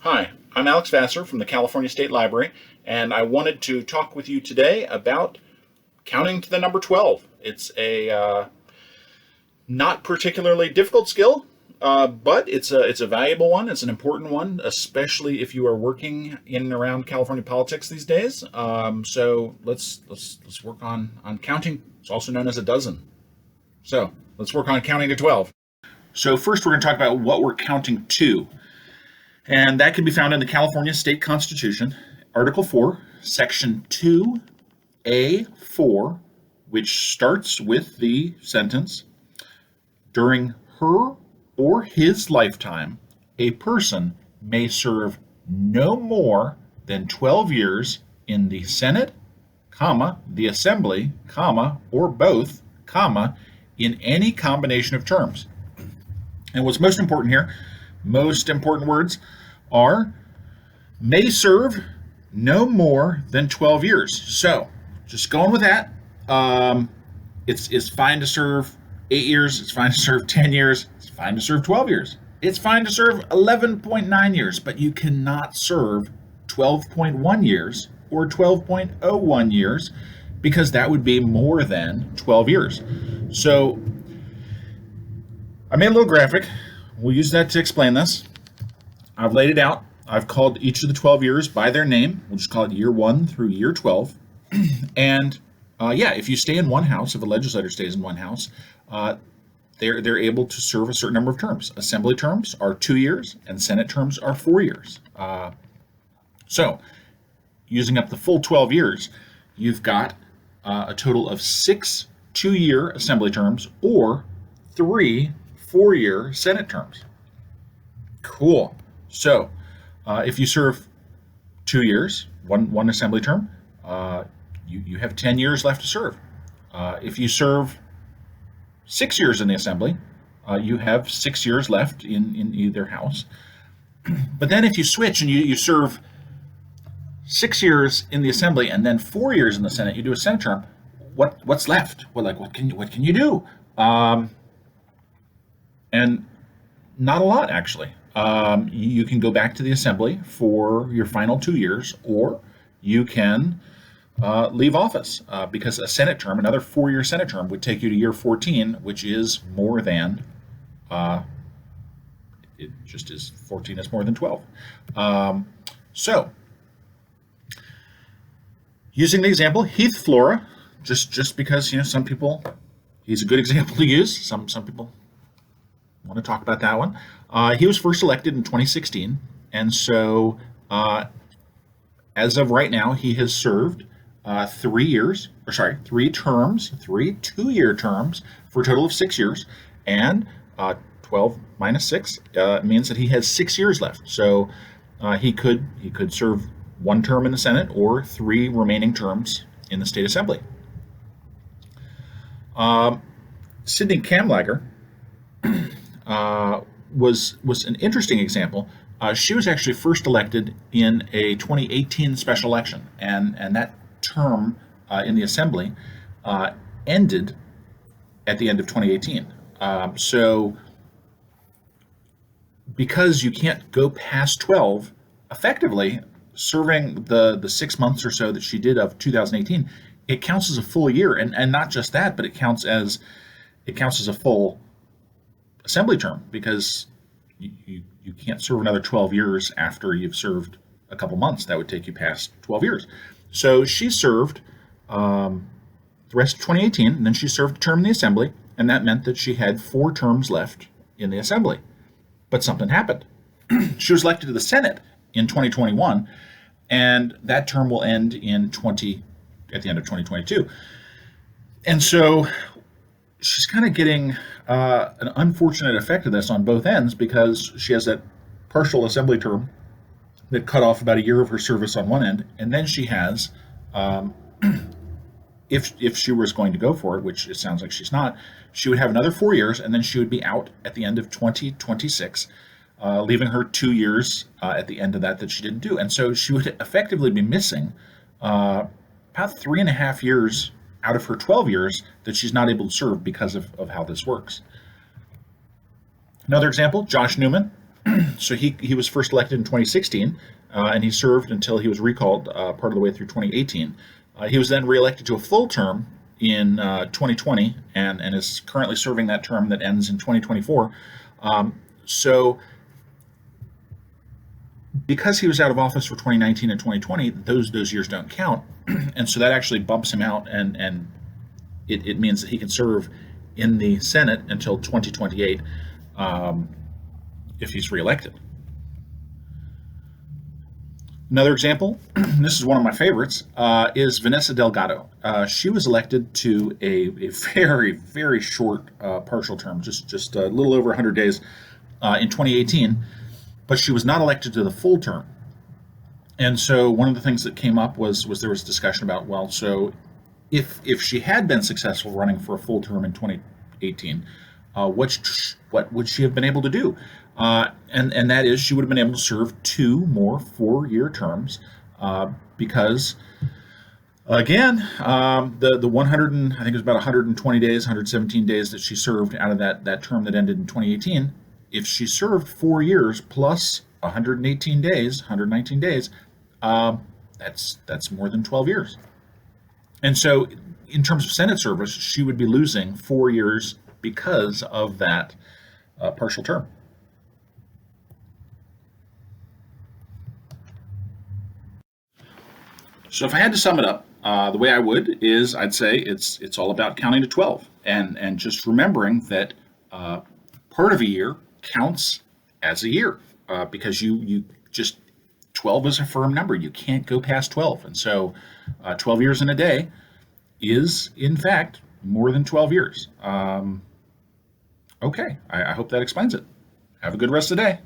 Hi, I'm Alex Vassar from the California State Library, and I wanted to talk with you today about counting to the number 12. It's a not particularly difficult skill, but it's a valuable one. It's an important one, especially if you are working in and around California politics these days. So let's work on counting. It's also known as a dozen. So let's work on counting to 12. So first, we're going to talk about what we're counting to. And that can be found in the California State Constitution, Article 4, Section 2A4, which starts with the sentence, during her or his lifetime, a person may serve no more than 12 years in the Senate, the Assembly, or both, in any combination of terms. And what's most important here, most important words are may serve no more than 12 years. So just going with that, it's fine to serve 8 years, it's fine to serve 10 years, it's fine to serve 12 years. It's fine to serve 11.9 years, but you cannot serve 12.1 years or 12.01 years because that would be more than 12 years. So I made a little graphic. We'll use that to explain this. I've laid it out. I've called each of the 12 years by their name. We'll just call it year 1 through year 12. And if you stay in one house, if a legislator stays in one house, they're able to serve a certain number of terms. Assembly terms are 2 years, and Senate terms are 4 years. So, using up the full 12 years, you've got a total of 6 2-year assembly terms or 3 4-year Senate terms. Cool. So, if you serve 2 years, one assembly term, you have 10 years left to serve. If you serve 6 years in the assembly, you have 6 years left in either house. But then if you switch and you serve 6 years in the assembly and then 4 years in the Senate, you do a Senate term. What's left? What can you do? And not a lot, actually. You can go back to the assembly for your final 2 years, or you can leave office because a Senate term, another 4-year Senate term, would take you to year 14, which is more than, it just is 14 is more than 12. So, using the example, Heath Flora, just because, some people, he's a good example to use. Some people want to talk about that one. He was first elected in 2016, and so as of right now, he has served 3 terms, 3 2-year terms for a total of 6 years, and 12 minus 6 means that he has 6 years left. So he could serve 1 term in the Senate or 3 remaining terms in the state assembly. Sidney Camlagger was an interesting example. She was actually first elected in a 2018 special election, and that term in the assembly ended at the end of 2018. So because you can't go past 12, effectively serving the 6 months or so that she did of 2018, it counts as a full year, and not just that, but it counts as a full assembly term, because you can't serve another 12 years after you've served a couple months. That would take you past 12 years. So she served the rest of 2018, and then she served a term in the assembly, and that meant that she had 4 terms left in the assembly. But something happened. She was elected to the Senate in 2021, and that term will end at the end of 2022. And so she's kind of getting an unfortunate effect of this on both ends, because she has that partial assembly term that cut off about a year of her service on one end, and then she has, if she was going to go for it, which it sounds like she's not, she would have another 4 years, and then she would be out at the end of 2026, leaving her 2 years at the end of that she didn't do. And so she would effectively be missing about 3.5 years out of her 12 years that she's not able to serve because of how this works. Another example, Josh Newman, So he was first elected in 2016, and he served until he was recalled part of the way through 2018. He was then reelected to a full term in 2020 and is currently serving that term that ends in 2024. So because he was out of office for 2019 and 2020, those years don't count, and so that actually bumps him out, and it means that he can serve in the Senate until 2028 if he's reelected. Another example, this is one of my favorites, is Vanessa Delgado. She was elected to a very, very short partial term, just a little over 100 days in 2018, but she was not elected to the full term. And so one of the things that came up was there was discussion about, well, so if she had been successful running for a full term in 2018, what would she have been able to do? And that is, she would have been able to serve 2 more 4-year terms because, again, the 100 and I think it was about 120 days, 117 days that she served out of that term that ended in 2018. If she served 4 years plus 118 days, 119 days, that's more than 12 years. And so, in terms of Senate service, she would be losing 4 years because of that partial term. So if I had to sum it up, the way I would is I'd say it's all about counting to 12 and just remembering that part of a year counts as a year because you just 12 is a firm number. You can't go past 12. And so 12 years in a day is, in fact, more than 12 years. Okay, I hope that explains it. Have a good rest of the day.